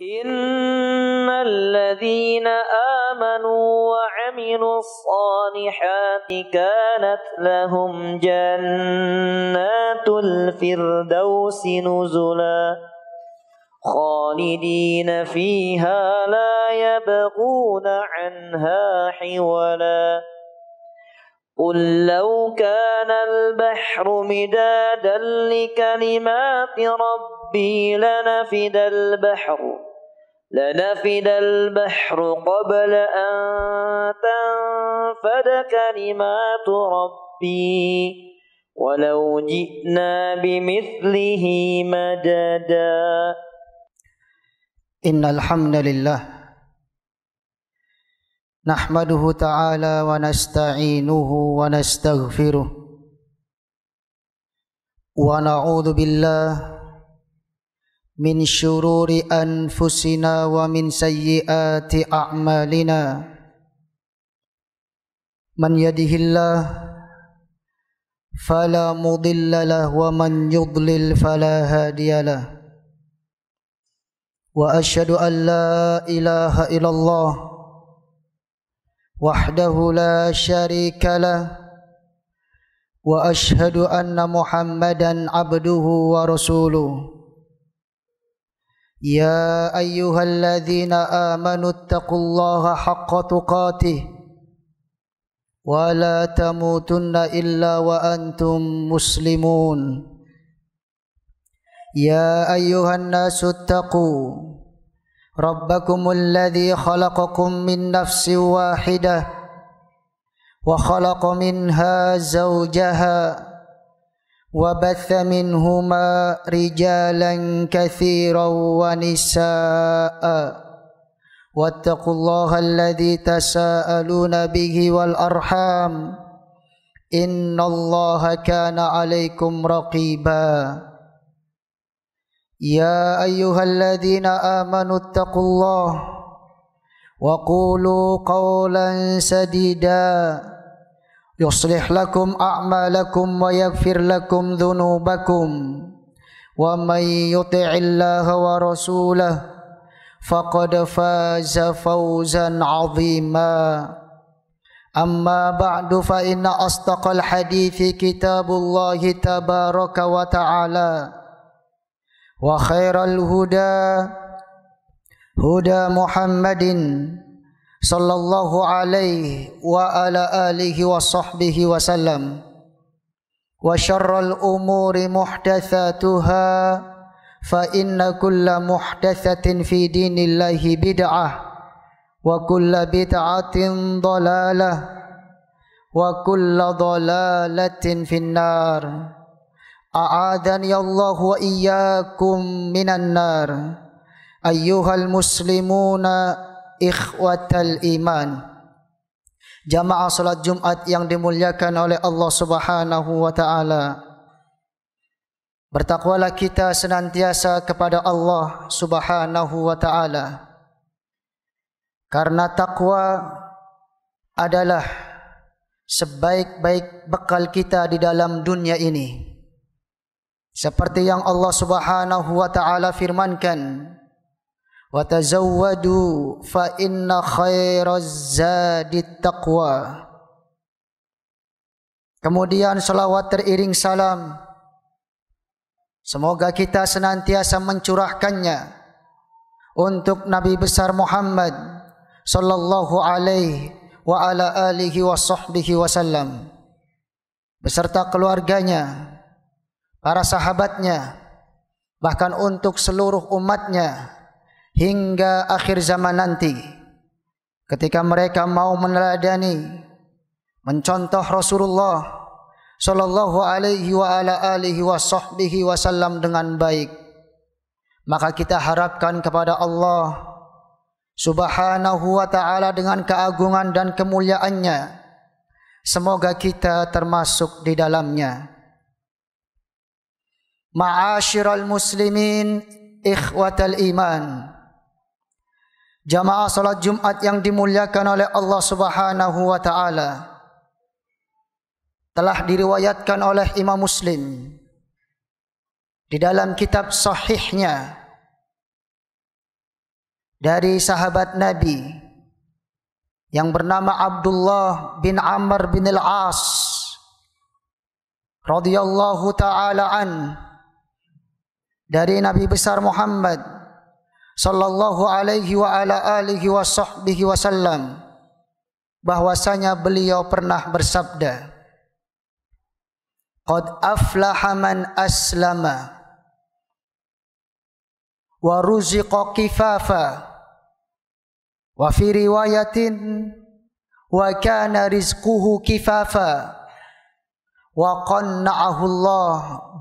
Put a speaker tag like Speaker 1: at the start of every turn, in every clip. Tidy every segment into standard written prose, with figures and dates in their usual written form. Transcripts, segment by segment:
Speaker 1: إن الذين آمنوا وعملوا الصالحات كانت لهم جنات الفردوس نزلا خالدين فيها لا يبغون عنها حولا قل لو كان البحر مدادا لكلمات ربي لنفد البحر قبل أن تنفد كلمات ربي ولو جئنا بمثله مددا.
Speaker 2: إن الحمد لله نحمده تعالى ونستعينه ونستغفره ونعوذ بالله من شرور أنفسنا ومن سيئات أعمالنا من يهده الله فلا مضل له ومن يضلل فلا هادي له وأشهد أن لا إله إلا الله وحده لا شريك له وأشهد أن محمدا عبده ورسوله يا أيها الذين آمنوا اتقوا الله حق تقاته ولا تموتن إلا وأنتم مسلمون يا أيها الناس اتقوا ربكم الذي خلقكم من نفس واحدة وخلق منها زوجها وبث منهما رجالا كثيرا ونساء واتقوا الله الذي تساءلون به والأرحام إن الله كان عليكم رقيبا يا أيها الذين آمنوا اتقوا الله وقولوا قولا سديدا يصلح لكم أعمالكم ويغفر لكم ذنوبكم ومن يطع الله ورسوله فقد فاز فوزا عظيما أما بعد فإن أصدق الحديث كتاب الله تبارك وتعالى وخير الهدى هدى محمد صلى الله عليه وعلى آله وصحبه وسلم وشر الأمور محدثاتها فإن كل محدثة في دين الله بدعة وكل بدعة ضلالة وكل ضلالة في النار أعاذني الله وإياكم من النار أيها المسلمون ikhwatal iman. Jamaah salat Jumat yang dimuliakan oleh Allah Subhanahu wa taala. Bertakwalah kita senantiasa kepada Allah Subhanahu wa taala. Karena takwa adalah sebaik-baik bekal kita di dalam dunia ini. Seperti yang Allah Subhanahu wa taala firmankan, wa tazawwadu fa inna khairaz zadit taqwa. Kemudian salawat teriring salam, semoga kita senantiasa mencurahkannya untuk Nabi besar Muhammad sallallahu alaihi wa ala alihi wa sahbihi wasallam beserta keluarganya, para sahabatnya, bahkan untuk seluruh umatnya hingga akhir zaman nanti, ketika mereka mau meneladani, mencontoh Rasulullah sallallahu alaihi wa ala alihi wa sahbihi wasallam dengan baik, maka kita harapkan kepada Allah Subhanahu wa ta'ala dengan keagungan dan kemuliaannya, semoga kita termasuk di dalamnya. Ma'asyiral muslimin ikhwatal iman, jamaah salat Jumat yang dimuliakan oleh Allah Subhanahu wa taala, telah diriwayatkan oleh Imam Muslim di dalam kitab sahihnya dari sahabat Nabi yang bernama Abdullah bin Amr bin Al-As radhiyallahu taala an, dari Nabi besar Muhammad sallallahu alaihi wa ala alihi wa sahbihi wasallam, bahwasanya beliau pernah bersabda, qad aflaha man aslama wa ruziqa kifafa, wa fi riwayatin wa kana rizquhu kifafa wa qanna'ahu Allah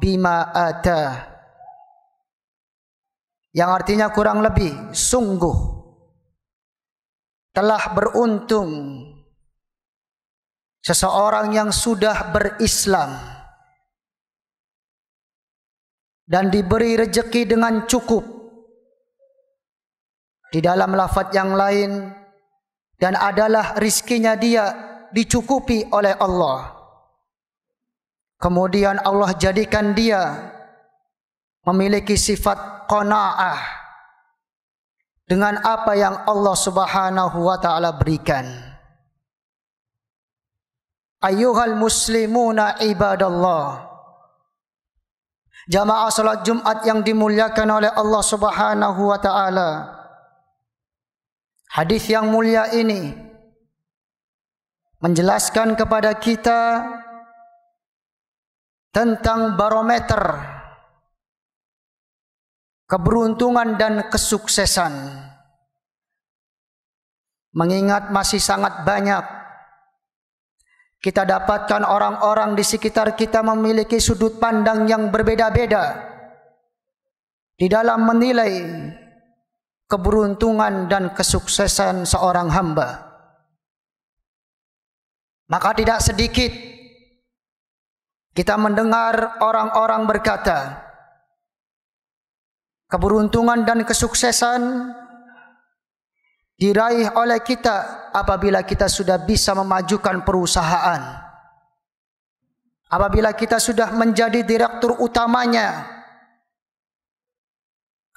Speaker 2: bima atah. Yang artinya kurang lebih, sungguh telah beruntung seseorang yang sudah berislam dan diberi rezeki dengan cukup. Di dalam lafaz yang lain, dan adalah rizkinya dia dicukupi oleh Allah. Kemudian Allah jadikan dia memiliki sifat qanaah dengan apa yang Allah Subhanahu wa taala berikan. Ayyuhal muslimuna ibadallah, jamaah salat Jumat yang dimuliakan oleh Allah Subhanahu wa taala. Hadis yang mulia ini menjelaskan kepada kita tentang barometer keberuntungan dan kesuksesan. Mengingat masih sangat banyak kita dapatkan orang-orang di sekitar kita memiliki sudut pandang yang berbeda-beda di dalam menilai keberuntungan dan kesuksesan seorang hamba. Maka tidak sedikit kita mendengar orang-orang berkata, keberuntungan dan kesuksesan diraih oleh kita apabila kita sudah bisa memajukan perusahaan, apabila kita sudah menjadi direktur utamanya,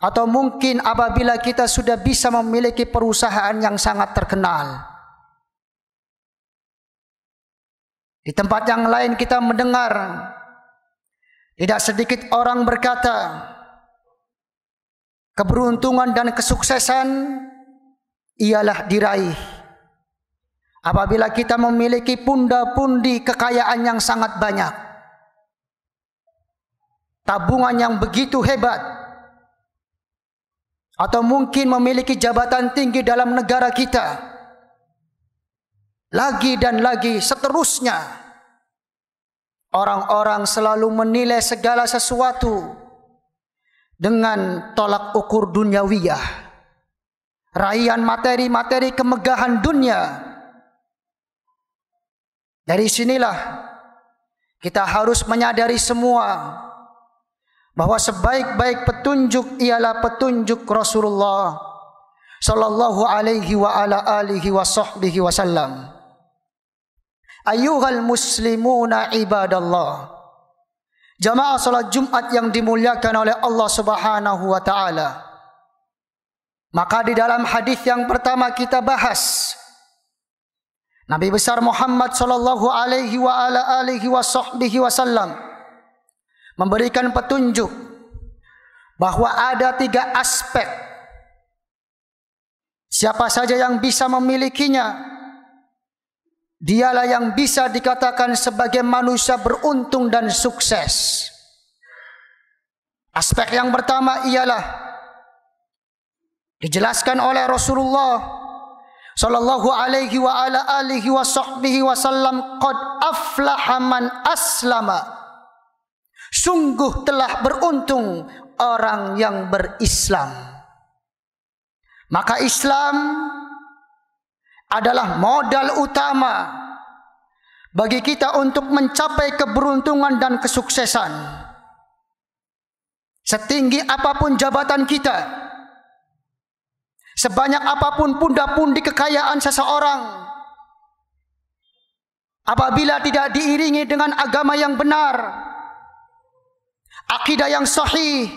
Speaker 2: atau mungkin apabila kita sudah bisa memiliki perusahaan yang sangat terkenal. Di tempat yang lain kita mendengar tidak sedikit orang berkata, keberuntungan dan kesuksesan ialah diraih apabila kita memiliki pundi-pundi kekayaan yang sangat banyak, tabungan yang begitu hebat, atau mungkin memiliki jabatan tinggi dalam negara kita. Lagi dan lagi seterusnya, orang-orang selalu menilai segala sesuatu dengan tolak ukur duniawiyah, raihan materi-materi kemegahan dunia. Dari sinilah kita harus menyadari semua bahwa sebaik-baik petunjuk ialah petunjuk Rasulullah sallallahu alaihi wa ala alihi wa sahbihi wasallam. Ayyuhal muslimuna ibadallah, jamaah salat Jumat yang dimuliakan oleh Allah Subhanahu wa taala. Maka di dalam hadis yang pertama kita bahas, Nabi besar Muhammad sallallahu alaihi wa ala alihi wa sahbihi wasallam memberikan petunjuk bahwa ada 3 aspek. Siapa saja yang bisa memilikinya, dialah yang bisa dikatakan sebagai manusia beruntung dan sukses. Aspek yang pertama ialah dijelaskan oleh Rasulullah sallallahu alaihi wa ala alihi wa sahbihi wasallam, qad aflaha man aslama, sungguh telah beruntung orang yang berislam. Maka Islam adalah modal utama bagi kita untuk mencapai keberuntungan dan kesuksesan. Setinggi apapun jabatan kita, sebanyak apapun pundi-pundi kekayaan seseorang, apabila tidak diiringi dengan agama yang benar, akidah yang sahih,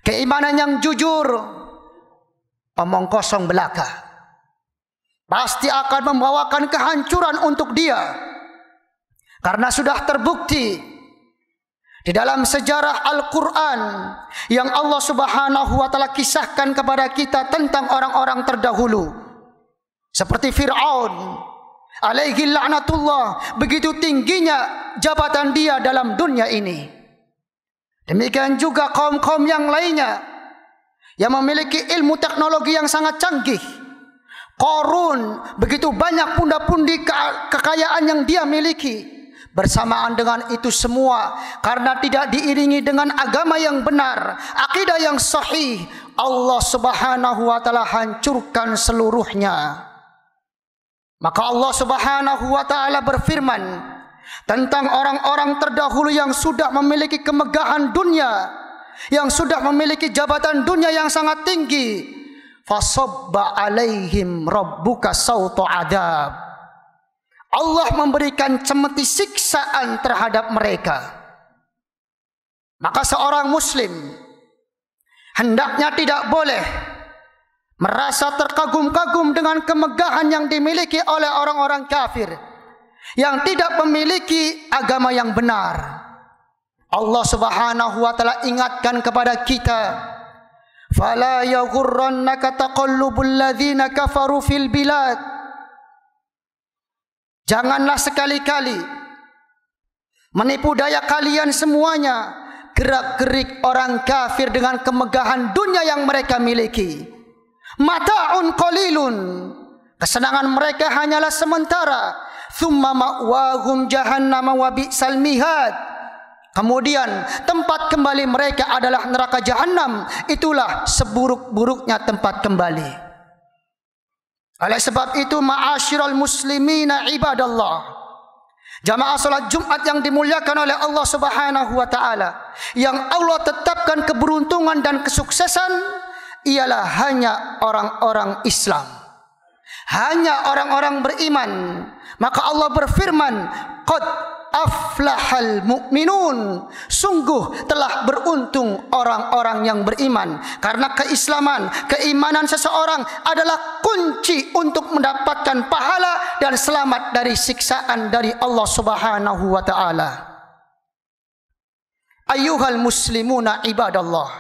Speaker 2: keimanan yang jujur, omong kosong belaka. Pasti akan membawakan kehancuran untuk dia. Karena sudah terbukti di dalam sejarah Al-Quran yang Allah Subhanahu wa ta'ala kisahkan kepada kita tentang orang-orang terdahulu. Seperti Fir'aun alaihi la'natullah, begitu tingginya jabatan dia dalam dunia ini. Demikian juga kaum-kaum yang lainnya yang memiliki ilmu teknologi yang sangat canggih. Qarun, begitu banyak pundi-pundi kekayaan yang dia miliki. Bersamaan dengan itu semua, karena tidak diiringi dengan agama yang benar, akidah yang sahih, Allah Subhanahu wa ta'ala hancurkan seluruhnya. Maka Allah Subhanahu wa ta'ala berfirman tentang orang-orang terdahulu yang sudah memiliki kemegahan dunia, yang sudah memiliki jabatan dunia yang sangat tinggi. Fasabba alaihim rabbuka sauta adab. Allah memberikan cemeti siksaan terhadap mereka. Maka seorang muslim hendaknya tidak boleh merasa terkagum-kagum dengan kemegahan yang dimiliki oleh orang-orang kafir yang tidak memiliki agama yang benar. Allah Subhanahu wa ta'ala ingatkan kepada kita, fala yaghurrannaka taqallubul ladzina kafaru fil bilad. Janganlah sekali-kali menipu daya kalian semuanya gerak-gerik orang kafir dengan kemegahan dunia yang mereka miliki. Mata'un qalilun, kesenangan mereka hanyalah sementara. Thumma ma'wahum jahannam wa bi'sal mihad. Kemudian tempat kembali mereka adalah neraka jahanam. Itulah seburuk-buruknya tempat kembali. Oleh sebab itu, ma'asyiral muslimina ibadallah, jamaah salat Jumat yang dimuliakan oleh Allah Subhanahu wa ta'ala, yang Allah tetapkan keberuntungan dan kesuksesan ialah hanya orang-orang Islam, hanya orang-orang beriman. Maka Allah berfirman, qad aflahal mu'minun, sungguh telah beruntung orang-orang yang beriman. Karena keimanan seseorang adalah kunci untuk mendapatkan pahala dan selamat dari siksaan dari Allah Subhanahu wa ta'ala. Ayyuhal muslimuna ibadallah,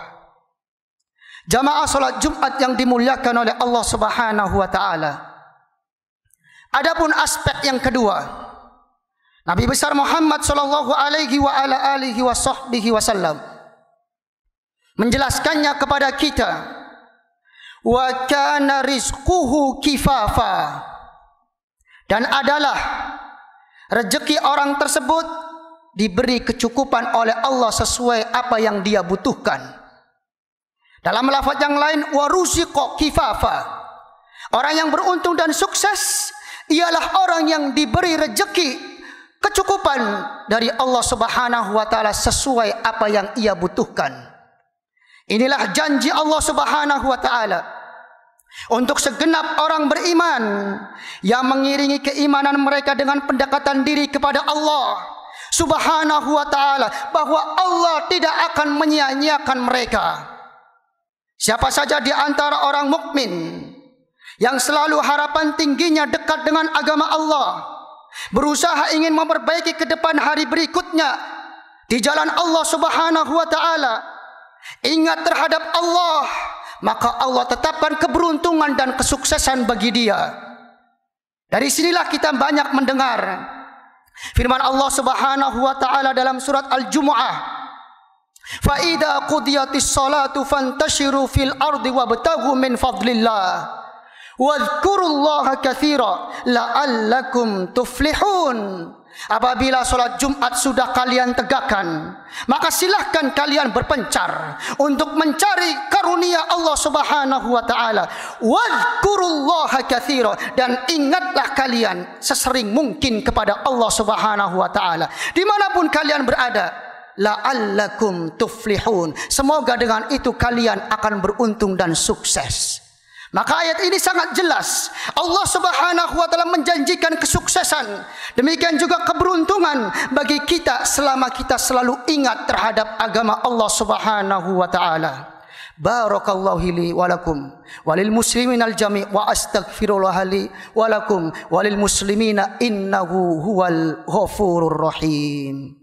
Speaker 2: jamaah salat Jumat yang dimuliakan oleh Allah Subhanahu wa ta'ala. Adapun aspek yang kedua, Nabi besar Muhammad sallallahu alaihi wa ala alihi wa sahbihi wasallam menjelaskannya kepada kita. Wa kana rizquhu kifafa, dan adalah rezeki orang tersebut diberi kecukupan oleh Allah sesuai apa yang dia butuhkan. Dalam lafaz yang lain, wa ruziqa kifafa, orang yang beruntung dan sukses ialah orang yang diberi rezeki kecukupan dari Allah Subhanahu wa ta'ala sesuai apa yang ia butuhkan. Inilah janji Allah Subhanahu wa ta'ala untuk segenap orang beriman yang mengiringi keimanan mereka dengan pendekatan diri kepada Allah Subhanahu wa ta'ala, bahwa Allah tidak akan menyia-nyiakan mereka. Siapa saja di antara orang mukmin yang selalu harapan tingginya dekat dengan agama Allah, berusaha ingin memperbaiki ke depan hari berikutnya di jalan Allah Subhanahu wa ta'ala, ingat terhadap Allah, maka Allah tetapkan keberuntungan dan kesuksesan bagi dia. Dari sinilah kita banyak mendengar firman Allah Subhanahu wa ta'ala dalam surat Al-Jumu'ah, fa idza qudiyatis salatu fantashiru fil ardi wabtaghu min fadlillah wadhkurullaha katsira la'allakum tuflihun. Apabila solat Jumat sudah kalian tegakkan, maka silahkan kalian berpencar untuk mencari karunia Allah Subhanahu wa ta'ala. Wadhkurullaha katsira, dan ingatlah kalian sesering mungkin kepada Allah Subhanahu wa ta'ala dimanapun kalian berada. La'allakum tuflihun, semoga dengan itu kalian akan beruntung dan sukses. Maka ayat ini sangat jelas. Allah Subhanahu wa ta'ala menjanjikan kesuksesan, demikian juga keberuntungan bagi kita selama kita selalu ingat terhadap agama Allah Subhanahu wa ta'ala. Barakallahu li wa lakum walil musliminal jami' wa astaghfirullah li wa lakum walil muslimina innahu huwal ghafurur rahim.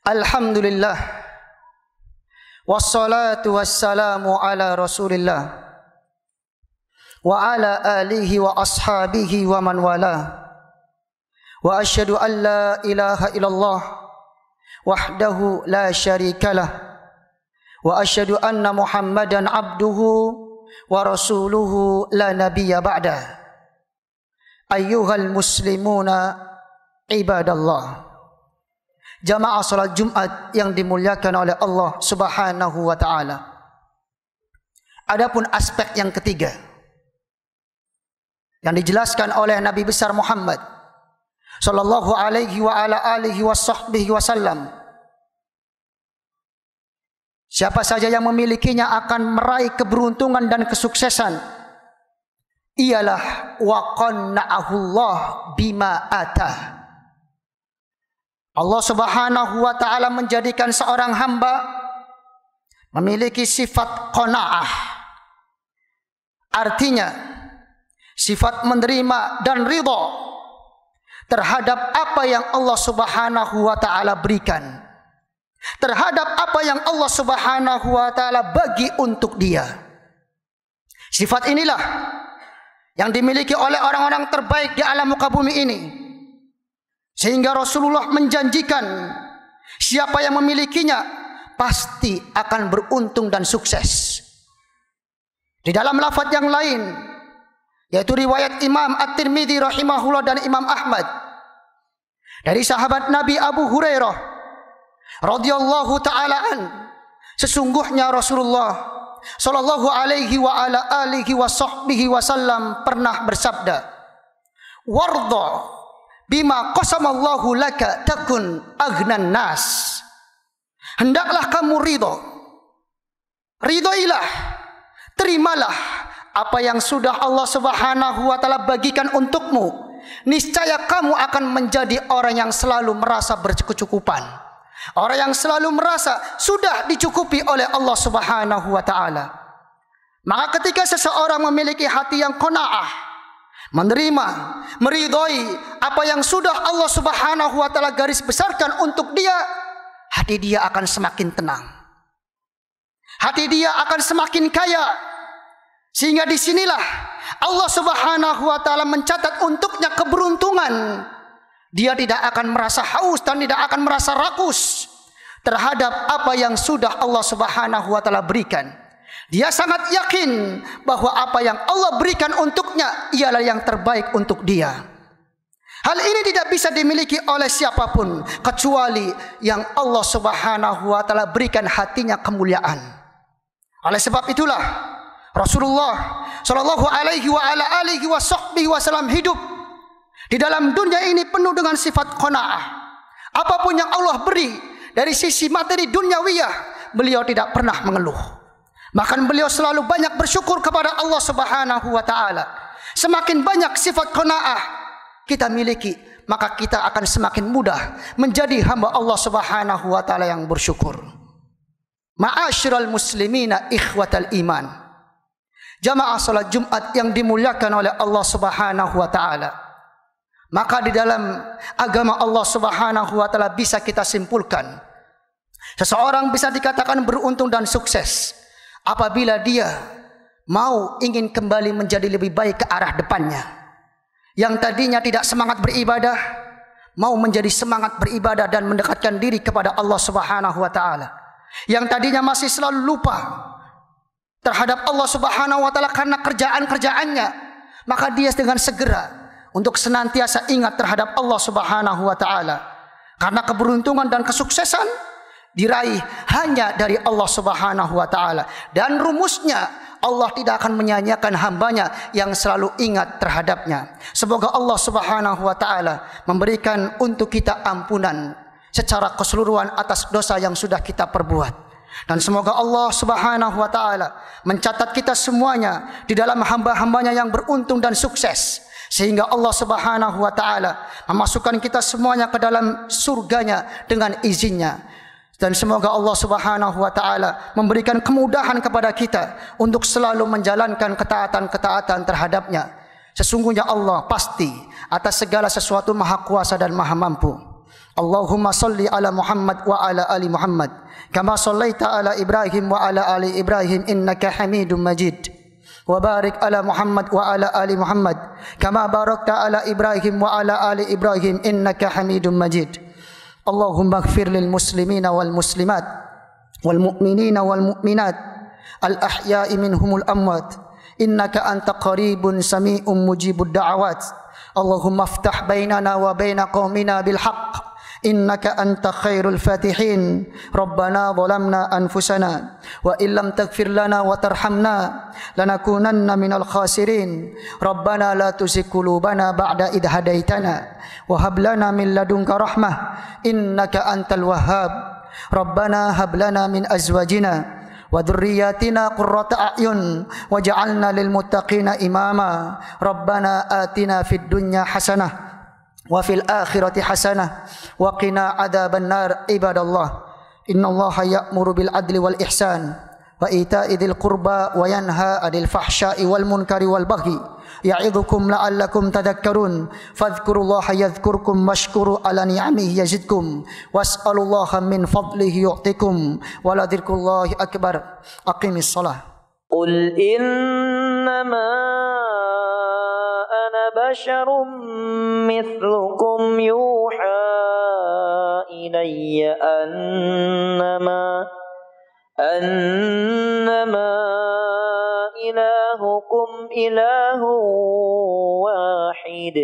Speaker 2: Alhamdulillah wassalatu wassalamu ala Rasulillah wa ala alihi wa ashabihi wa man wala wa asyhadu an la ilaha illallah wahdahu la syarikalah wa asyhadu anna Muhammadan abduhu wa rasuluhu la nabiyya ba'da. Ayyuhal muslimuna ibadallah, jamaah salat Jumat yang dimuliakan oleh Allah Subhanahu wa taala. Adapun aspek yang ketiga yang dijelaskan oleh Nabi besar Muhammad sallallahu alaihi wa ala alihi washabbihi wasallam, siapa saja yang memilikinya akan meraih keberuntungan dan kesuksesan, ialah wa qanna'ahullah bima atah. Allah Subhanahu wa taala menjadikan seorang hamba memiliki sifat qanaah. Artinya sifat menerima dan ridha terhadap apa yang Allah Subhanahu wa taala berikan, terhadap apa yang Allah Subhanahu wa taala bagi untuk dia. Sifat inilah yang dimiliki oleh orang-orang terbaik di alam muka bumi ini. Sehingga Rasulullah menjanjikan siapa yang memilikinya pasti akan beruntung dan sukses. Di dalam lafaz yang lain, yaitu riwayat Imam At-Tirmidzi rahimahullah dan Imam Ahmad, dari sahabat Nabi Abu Hurairah radhiyallahu taala an, sesungguhnya Rasulullah sallallahu alaihi wa ala alihi wa sahbihi wasallam pernah bersabda, "Warda bima qasamallahu laka takun aghnan nas." Hendaklah kamu ridhoilah, terimalah apa yang sudah Allah Subhanahu wa taala bagikan untukmu. Niscaya kamu akan menjadi orang yang selalu merasa berkecukupan, orang yang selalu merasa sudah dicukupi oleh Allah Subhanahu wa taala. Maka ketika seseorang memiliki hati yang qanaah, menerima, meridhoi apa yang sudah Allah Subhanahu wa taala garis besarkan untuk dia, hati dia akan semakin tenang. Hati dia akan semakin kaya. Sehingga disinilah Allah Subhanahu wa taala mencatat untuknya keberuntungan. Dia tidak akan merasa haus dan tidak akan merasa rakus terhadap apa yang sudah Allah Subhanahu wa taala berikan. Dia sangat yakin bahwa apa yang Allah berikan untuknya ialah yang terbaik untuk dia. Hal ini tidak bisa dimiliki oleh siapapun kecuali yang Allah Subhanahu wa taala berikan hatinya kemuliaan. Oleh sebab itulah Rasulullah sallallahu alaihi wa ala alihi washabbihi wasallam hidup di dalam dunia ini penuh dengan sifat qanaah. Apapun yang Allah beri dari sisi materi duniawiyah, beliau tidak pernah mengeluh. Bahkan beliau selalu banyak bersyukur kepada Allah Subhanahu wa taala. Semakin banyak sifat qanaah kita miliki, maka kita akan semakin mudah menjadi hamba Allah Subhanahu wa taala yang bersyukur. Ma'asyiral muslimina ikhwatal iman, jamaah salat Jumat yang dimuliakan oleh Allah Subhanahu wa taala. Maka di dalam agama Allah Subhanahu wa taala bisa kita simpulkan, seseorang bisa dikatakan beruntung dan sukses apabila dia mau ingin kembali menjadi lebih baik ke arah depannya. Yang tadinya tidak semangat beribadah, mau menjadi semangat beribadah dan mendekatkan diri kepada Allah Subhanahu wa taala. Yang tadinya masih selalu lupa terhadap Allah Subhanahu wa taala karena kerjaan-kerjaannya, maka dia dengan segera untuk senantiasa ingat terhadap Allah Subhanahu wa taala. Karena keberuntungan dan kesuksesan diraih hanya dari Allah Subhanahu wa taala. Dan rumusnya Allah tidak akan menyanyiakan hambanya yang selalu ingat terhadapnya. Semoga Allah Subhanahu wa taala memberikan untuk kita ampunan secara keseluruhan atas dosa yang sudah kita perbuat. Dan semoga Allah Subhanahu wa taala mencatat kita semuanya di dalam hamba-hambanya yang beruntung dan sukses, sehingga Allah Subhanahu wa taala memasukkan kita semuanya ke dalam surganya dengan izinnya. Dan semoga Allah Subhanahu wa taala memberikan kemudahan kepada kita untuk selalu menjalankan ketaatan-ketaatan terhadapnya. Sesungguhnya Allah pasti atas segala sesuatu maha kuasa dan maha mampu. Allahumma salli ala Muhammad wa ala ali Muhammad kama sallaita ala Ibrahim wa ala ali Ibrahim innaka Hamidum Majid. Wa barik ala Muhammad wa ala ali Muhammad kama barakta ala Ibrahim wa ala ali Ibrahim innaka Hamidum Majid. Allahumma ighfir lil muslimina wal muslimat wal mu'minina wal mu'minat al ahya'i minhumul amwat innaka anta qaribun sami'un mujibud da'awat. Allahumma iftah bainana wa baina qaumina bil haqq innaka anta khairul fatihin. Rabbana zalamna anfusana wa illam taghfir lana wa tarhamna lanakunanna minal khasirin. Rabbana la tuzigh qulubana ba'da idh hadaitana wa hab lana min ladunka rahmah innaka antal wahhab. Rabbana hab lana min azwajina wa dhurriyyatina qurrata a'yun waj'alna lil muttaqina imama. Rabbana atina fid dunya hasanah wa fil akhirati hasanah wa qina adzaban nar. Ibadallah, innallaha ya'muru bil adli wal ihsan wa ita'i dzil qurba wa yanha 'anil fahsya'i wal munkari wal baghi ya'idzukum la'allakum tadhakkarun. Fadhkurullaha yadhkurkum washkuru 'ala ni'amihi yazidkum was'alullaha min fadlihi yu'tikum wa la dzikrullahi akbar. Aqimis shalah.
Speaker 1: Qul innama بشر مثلكم يوحى إلي أنما إلهكم إله واحد